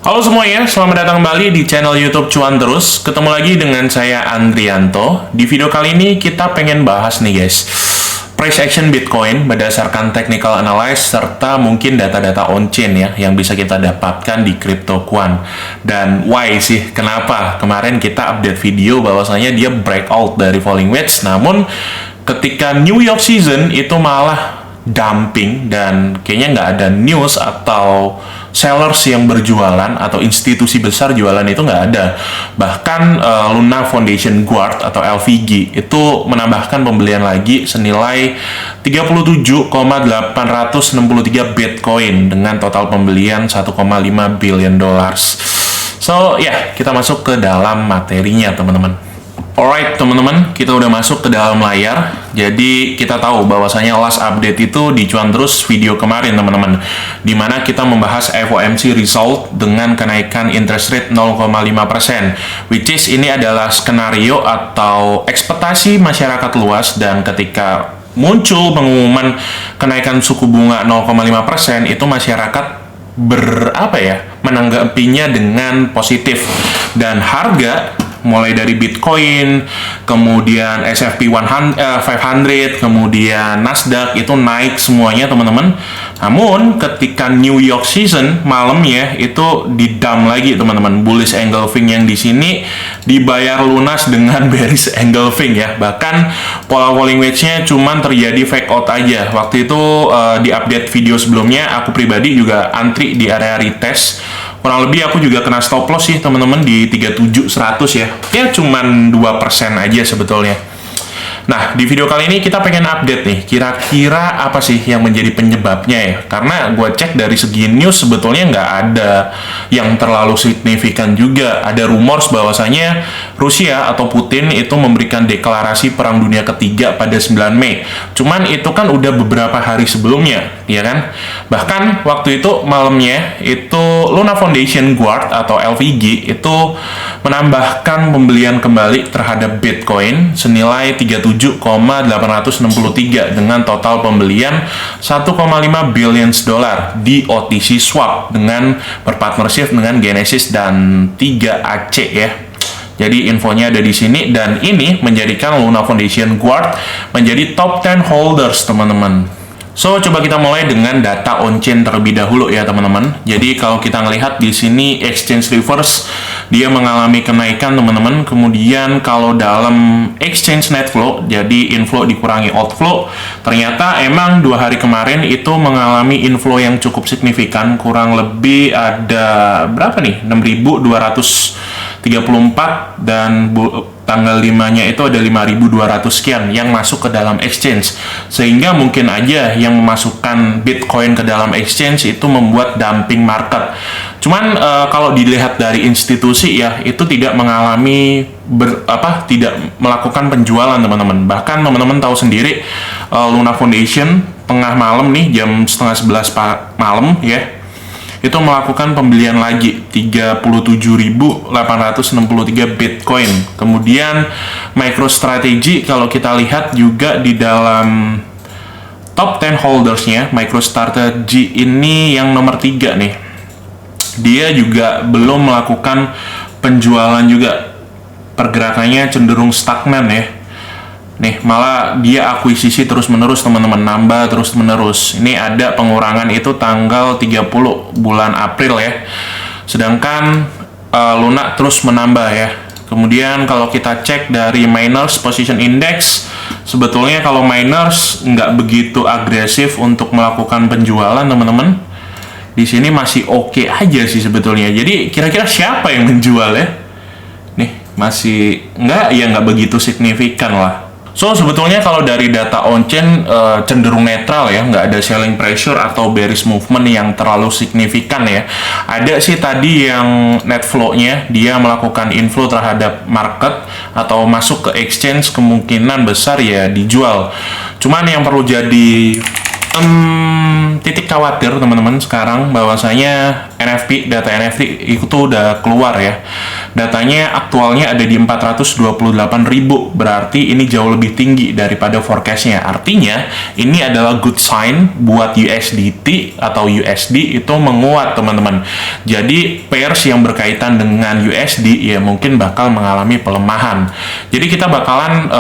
Halo semuanya, selamat datang kembali di channel YouTube Cuan Terus. Ketemu lagi dengan saya Andrianto. Di video kali ini kita pengen bahas nih guys, price action Bitcoin berdasarkan technical analysis serta mungkin data-data on-chain ya yang bisa kita dapatkan di CryptoQuant. Dan why sih? Kenapa? Kemarin kita update video bahwasanya dia breakout dari falling wedge, namun ketika New York season itu malah dumping dan kayaknya nggak ada news atau sellers yang berjualan atau institusi besar jualan itu nggak ada. Bahkan Luna Foundation Guard atau LVG itu menambahkan pembelian lagi senilai 37,863 Bitcoin dengan total pembelian 1,5 billion dollars. So ya, kita masuk ke dalam materinya teman-teman. Alright teman-teman, kita udah masuk ke dalam layar. Jadi kita tahu bahwasanya last update itu di Cuan Terus video kemarin teman-teman, dimana kita membahas FOMC result dengan kenaikan interest rate 0,5%, which is ini adalah skenario atau ekspektasi masyarakat luas. Dan ketika muncul pengumuman kenaikan suku bunga 0,5%, itu masyarakat menanggapinya dengan positif, dan harga mulai dari Bitcoin, kemudian S&P 500, kemudian Nasdaq itu naik semuanya teman-teman. Namun ketika New York season malamnya itu di-dump lagi teman-teman. Bullish engulfing yang di sini dibayar lunas dengan bearish engulfing ya. Bahkan pola falling wedge-nya cuman terjadi fake out aja. Waktu itu di update video sebelumnya aku pribadi juga antri di area retest. Kurang lebih aku juga kena stop loss sih teman-teman di 37.100 ya. Ya cuman 2% aja sebetulnya. Nah, di video kali ini kita pengen update nih, kira-kira apa sih yang menjadi penyebabnya ya? Karena gue cek dari segi news sebetulnya nggak ada yang terlalu signifikan juga. Ada rumors bahwasanya Rusia atau Putin itu memberikan deklarasi Perang Dunia Ketiga pada 9 Mei. Cuman itu kan udah beberapa hari sebelumnya, ya kan? Bahkan waktu itu malamnya itu Luna Foundation Guard atau LVG itu menambahkan pembelian kembali terhadap Bitcoin senilai 37,863 dengan total pembelian 1,5 billion dolar di OTC Swap dengan berpartnership dengan Genesis dan 3AC ya. Jadi infonya ada di sini, dan ini menjadikan Luna Foundation Guard menjadi top 10 holders teman-teman. So, coba kita mulai dengan data on-chain terlebih dahulu ya teman-teman. Jadi kalau kita ngelihat di sini exchange reverse dia mengalami kenaikan teman-teman. Kemudian kalau dalam exchange net flow, jadi inflow dikurangi outflow, ternyata emang 2 hari kemarin itu mengalami inflow yang cukup signifikan. Kurang lebih ada berapa nih? 6.234 dan tanggal 5-nya itu ada 5.200 sekian yang masuk ke dalam exchange. Sehingga mungkin aja yang memasukkan Bitcoin ke dalam exchange itu membuat dumping market. Cuman kalau dilihat dari institusi ya, itu tidak mengalami tidak melakukan penjualan teman-teman. Bahkan teman-teman tahu sendiri Luna Foundation tengah malam nih jam setengah 11 malam ya, itu melakukan pembelian lagi 37.863 Bitcoin. Kemudian MicroStrategy kalau kita lihat juga di dalam top 10 holdersnya, MicroStrategy ini yang nomor 3 nih, dia juga belum melakukan penjualan juga. Pergerakannya cenderung stagnan ya. Nih, malah dia akuisisi terus-menerus teman-teman, nambah terus-menerus. Ini ada pengurangan itu tanggal 30 bulan April ya. Sedangkan Luna terus menambah ya. Kemudian kalau kita cek dari miners position index, sebetulnya kalau miners nggak begitu agresif untuk melakukan penjualan teman-teman. Di sini masih oke aja sih sebetulnya. Jadi kira-kira siapa yang menjual ya? Nih, masih nggak begitu signifikan lah. So, sebetulnya kalau dari data on-chain cenderung netral ya, nggak ada selling pressure atau bearish movement yang terlalu signifikan ya. Ada sih tadi yang net flow-nya, dia melakukan inflow terhadap market atau masuk ke exchange, kemungkinan besar ya dijual. Cuman yang perlu jadi titik khawatir teman-teman sekarang bahwasanya data NFT itu udah keluar ya. Datanya aktualnya ada di 428.000, berarti ini jauh lebih tinggi daripada forecast-nya. Artinya ini adalah good sign buat USDT atau USD itu menguat teman-teman. Jadi pairs yang berkaitan dengan USD ya mungkin bakal mengalami pelemahan. Jadi kita bakalan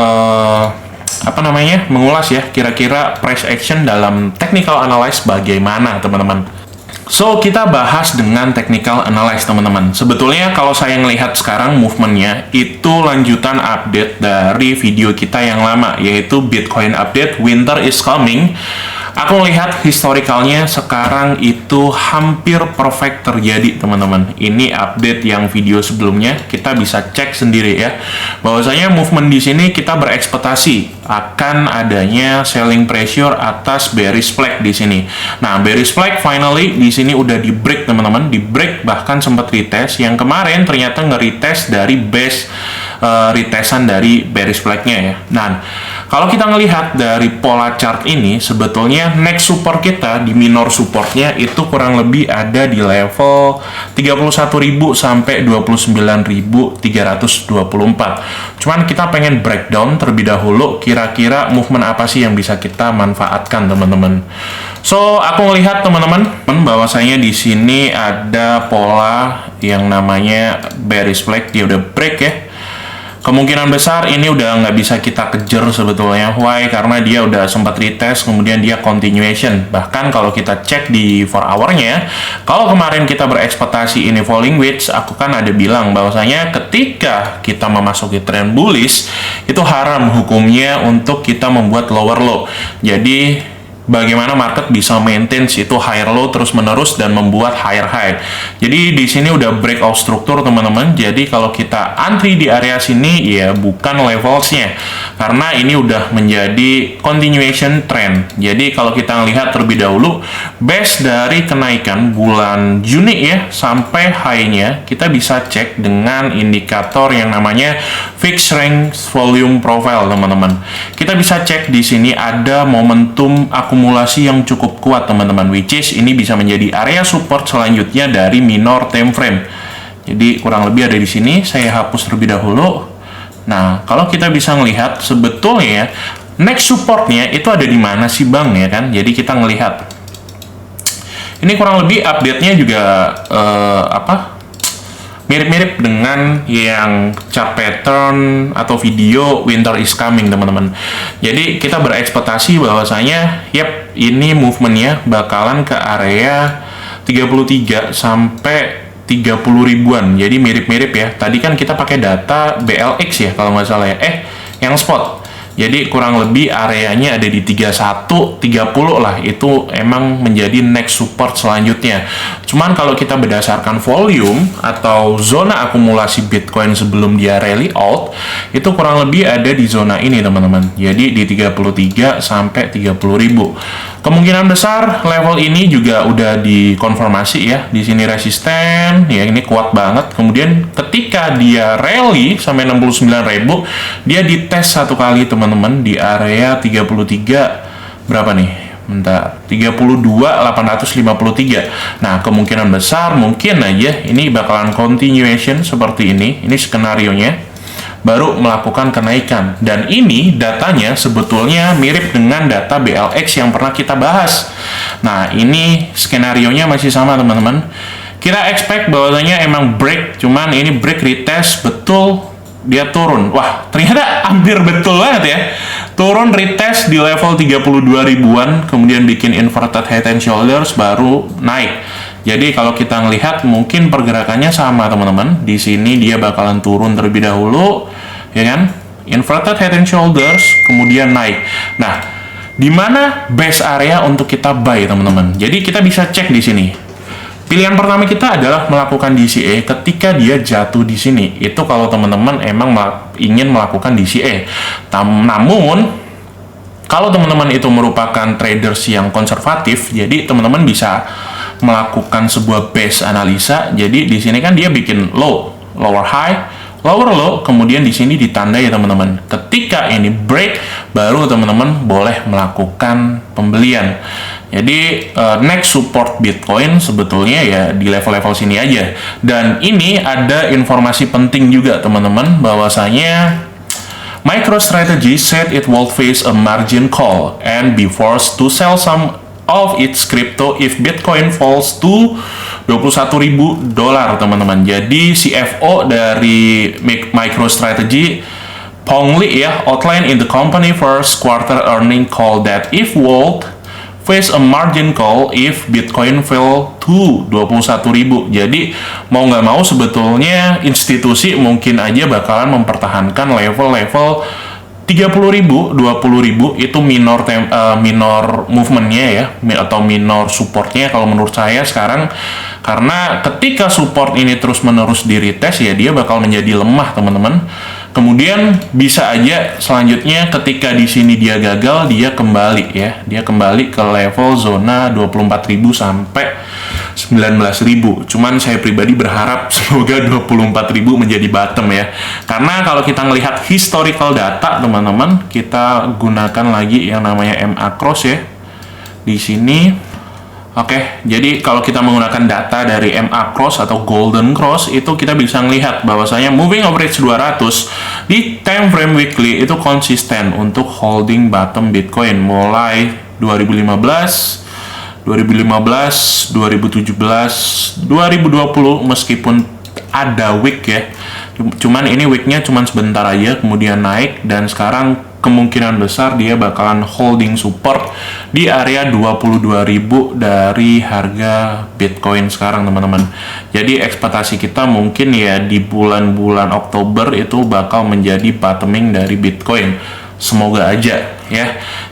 mengulas ya kira-kira price action dalam technical analysis bagaimana teman-teman. So kita bahas dengan technical analysis teman-teman. Sebetulnya kalau saya ngelihat sekarang movementnya itu lanjutan update dari video kita yang lama, yaitu Bitcoin update Winter is Coming. Aku melihat historicalnya sekarang itu hampir perfect terjadi teman-teman. Ini update yang video sebelumnya, kita bisa cek sendiri ya. Bahwasanya movement di sini kita berekspektasi akan adanya selling pressure atas bearish flag di sini. Nah, bearish flag finally di sini udah di break teman-teman, di break bahkan sempat retest. Yang kemarin ternyata nge-retest dari base retestan dari bearish flag-nya ya. Nah, kalau kita ngelihat dari pola chart ini, sebetulnya next support kita di minor supportnya itu kurang lebih ada di level 31.000 sampai 29.324. Cuman kita pengen breakdown terlebih dahulu, kira-kira movement apa sih yang bisa kita manfaatkan teman-teman. So, aku melihat teman-teman bahwasanya di sini ada pola yang namanya bearish flag, dia udah break ya. Kemungkinan besar ini udah nggak bisa kita kejar sebetulnya. Why? Karena dia udah sempat retest, kemudian dia continuation. Bahkan kalau kita cek di 4 hour-nya, kalau kemarin kita berekspektasi ini falling wedge, aku kan ada bilang bahwasanya ketika kita memasuki trend bullish, itu haram hukumnya untuk kita membuat lower low. Jadi bagaimana market bisa maintain itu higher low terus menerus dan membuat higher high. Jadi di sini udah breakout struktur teman-teman. Jadi kalau kita antri di area sini ya bukan levelsnya, karena ini udah menjadi continuation trend. Jadi kalau kita lihat terlebih dahulu base dari kenaikan bulan Juni ya sampai high-nya, kita bisa cek dengan indikator yang namanya fixed range volume profile teman-teman. Kita bisa cek di sini ada momentum akumulasi yang cukup kuat teman-teman, which is ini bisa menjadi area support selanjutnya dari minor time frame. Jadi kurang lebih ada di sini, saya hapus terlebih dahulu. Nah, kalau kita bisa melihat sebetulnya next supportnya itu ada di mana sih bang ya kan? Jadi kita ngelihat ini kurang lebih update-nya juga mirip-mirip dengan yang chart pattern atau video Winter is Coming teman-teman. Jadi kita berekspektasi bahwasanya ini movementnya bakalan ke area 33 sampai 30 ribuan. Jadi mirip-mirip ya. Tadi kan kita pakai data BLX ya kalau nggak salah ya. Yang spot. Jadi kurang lebih areanya ada di 31, 30 lah. Itu emang menjadi next support selanjutnya. Cuman kalau kita berdasarkan volume atau zona akumulasi Bitcoin sebelum dia rally out, itu kurang lebih ada di zona ini teman-teman. Jadi di 33 sampai 30 ribu. Kemungkinan besar level ini juga udah dikonfirmasi ya. Di sini resisten, ya ini kuat banget. Kemudian ketika dia rally sampai 69.000, dia dites satu kali teman-teman di area 33 berapa nih? Bentar, 32.853. Nah, kemungkinan besar mungkin aja ini bakalan continuation seperti ini. Ini skenario-nya. Baru melakukan kenaikan. Dan ini datanya sebetulnya mirip dengan data BLX yang pernah kita bahas. Nah, ini skenario-nya masih sama teman-teman. Kita expect bahwasanya emang break, cuman ini break retest betul dia turun. Wah, ternyata hampir betul banget ya. Turun retest di level 32 ribuan, kemudian bikin inverted head and shoulders baru naik. Jadi kalau kita ngelihat mungkin pergerakannya sama teman-teman. Di sini dia bakalan turun terlebih dahulu, ya kan? Inverted head and shoulders, kemudian naik. Nah, di mana base area untuk kita buy teman-teman? Jadi kita bisa cek di sini. Pilihan pertama kita adalah melakukan DCA ketika dia jatuh di sini. Itu kalau teman-teman emang ingin melakukan DCA. Namun kalau teman-teman itu merupakan traders yang konservatif, jadi teman-teman bisa melakukan sebuah base analisa. Jadi di sini kan dia bikin low, lower high, lower low, kemudian di sini ditandai ya teman-teman. Ketika ini break, baru teman-teman boleh melakukan pembelian. Jadi next support Bitcoin sebetulnya ya di level-level sini aja. Dan ini ada informasi penting juga teman-teman, bahwasanya MicroStrategy said it will face a margin call and be forced to sell some of its crypto if Bitcoin falls to $21.000 teman-teman. Jadi CFO dari MicroStrategy Peng Li ya outline in the company first quarter earning call that if Volt face a margin call if Bitcoin fell to 21.000. Jadi mau nggak mau sebetulnya institusi mungkin aja bakalan mempertahankan level-level 30.000, 20.000 itu minor movementnya ya, atau minor supportnya kalau menurut saya sekarang, karena ketika support ini terus-menerus di retest ya dia bakal menjadi lemah teman-teman. Kemudian bisa aja selanjutnya ketika di sini dia gagal, dia kembali ya. Dia kembali ke level zona 24.000 sampai 19.000. Cuman saya pribadi berharap semoga 24.000 menjadi bottom ya. Karena kalau kita melihat historical data teman-teman, kita gunakan lagi yang namanya MA Cross ya. Di sini Oke, jadi kalau kita menggunakan data dari MA Cross atau Golden Cross, itu kita bisa melihat bahwasanya moving average 200 di time frame weekly itu konsisten untuk holding bottom Bitcoin mulai 2015, 2017, 2020 meskipun ada week ya. Cuman ini weeknya cuman sebentar aja kemudian naik, dan sekarang kemungkinan besar dia bakalan holding support di area 22.000 dari harga Bitcoin sekarang teman-teman. Jadi ekspektasi kita mungkin ya di bulan-bulan Oktober itu bakal menjadi bottoming dari Bitcoin. Semoga aja ya.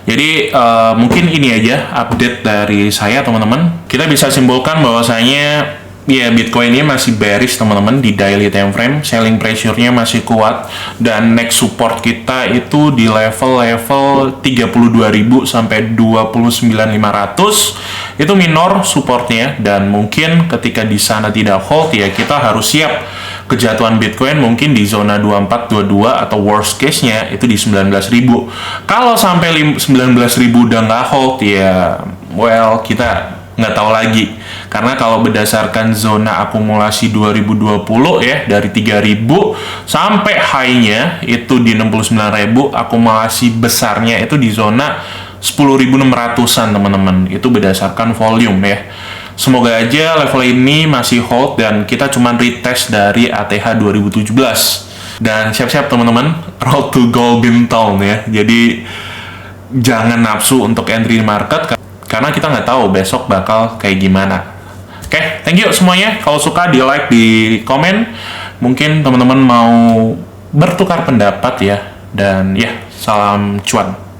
Jadi mungkin ini aja update dari saya teman-teman. Kita bisa simpulkan bahwasanya ya Bitcoin ini masih bearish teman-teman di daily time frame, selling pressure-nya masih kuat, dan next support kita itu di level-level 32.000 sampai 29.500 itu minor supportnya, dan mungkin ketika di sana tidak hold ya kita harus siap kejatuhan Bitcoin mungkin di zona 24, 22 atau worst case-nya itu di 19.000. Kalau sampai 19.000 udah nggak hold ya well kita nggak tahu lagi, karena kalau berdasarkan zona akumulasi 2020 ya dari 3.000 sampai high-nya itu di 69.000, akumulasi besarnya itu di zona 10.600-an teman-teman, itu berdasarkan volume ya. Semoga aja level ini masih hold dan kita cuma retest dari ATH 2017, dan siap-siap teman-teman road to golden town ya. Jadi jangan nafsu untuk entry market karena kita nggak tahu besok bakal kayak gimana. Oke, thank you semuanya. Kalau suka di like, di komen. Mungkin teman-teman mau bertukar pendapat ya. Dan ya, salam cuan.